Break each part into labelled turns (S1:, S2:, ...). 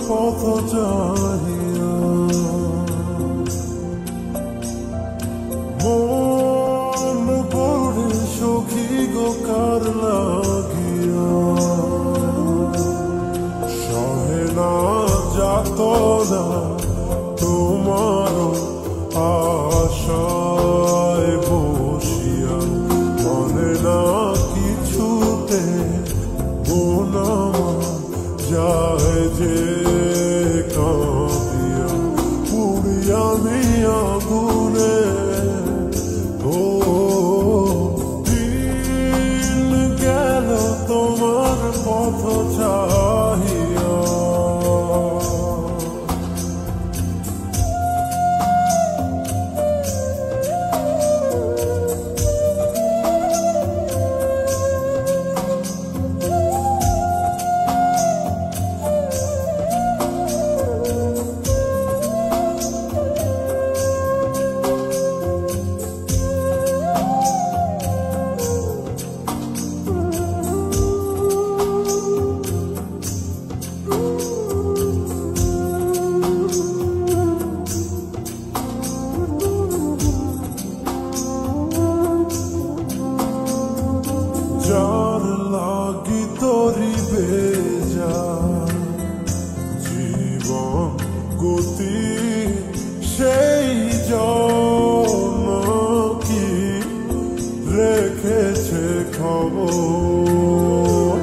S1: পথ চাহিয়া মন পড়ে সখী গো কার লাগিয়া সহে না যাতনা তোমার আশায় বসিয়া মনে না কিছুতে মন যায় যে কাঁদিয়া পুড়িয়া মিয়া গুনে ও দিন গেল তোমার পথ চাহিয়া যার লাগি তোরি বেজা জীবন গতি সেই জন কি রেখেছে খবর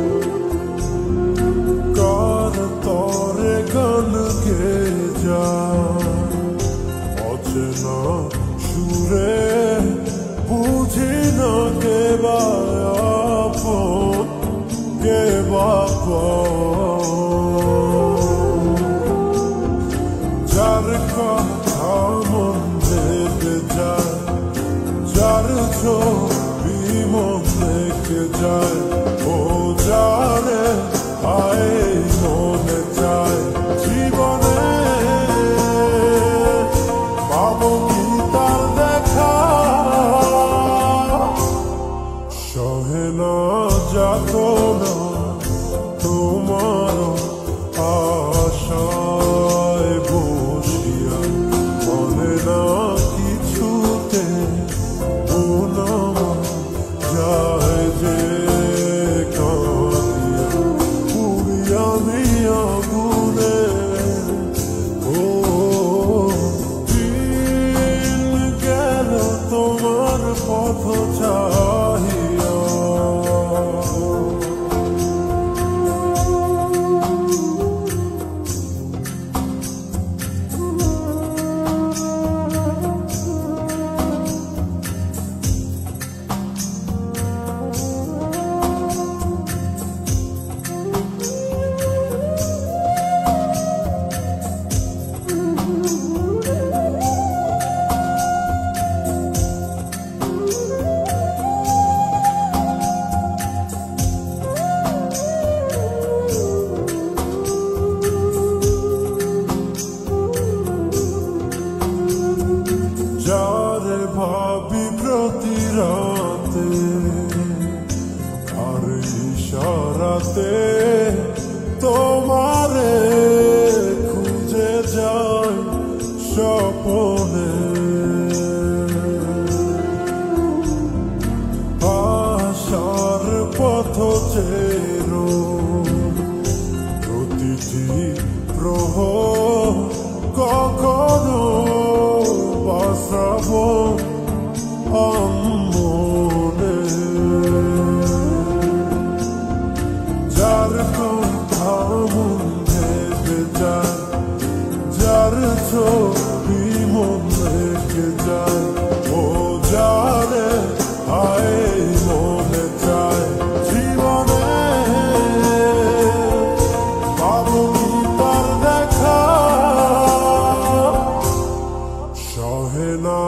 S1: কার তরে গান গে যা অচেনা সুরে বুঝি না কে বা যার কথা মন দেখে যায় যার ছবি মন দেখে যায় ও যারে আয় মনে চায় জীবনে পাবো কি তার দেখা সহে না যাতনা তোমার আশায় বসিয়া মনে না কিছুতে মন যায় যে কাঁদিয়া পুড়িয়া মিয়া গুনে ও দিন গেল তোমার পথ চাহিয়া যারে ভাবি প্রতি রাতে আর ইশারাতে তোমারে খুঁজে যায় স্বপনে আশার পথ চেরো প্রতিটি প্রহর কখনো শ্রাবণ মনে যার কথা মন ভেবে যায় যার ছবি মন রেখে যায় ও যারে আয় মনে চায় জীবনে পাবো কি তার দেখা সহে না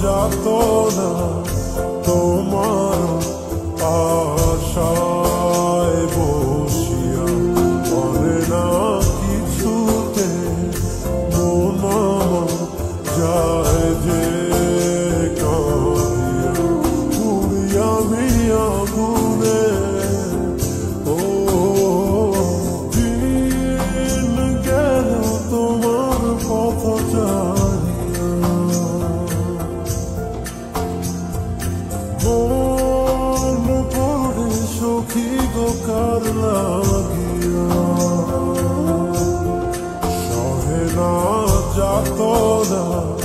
S1: যাতনা তোমার আশায় বসিয়া মনে না কিছুতে মন যায় যে কাঁদিয়া পুড়িয়া মিয়া গুনে ও দিন গেল না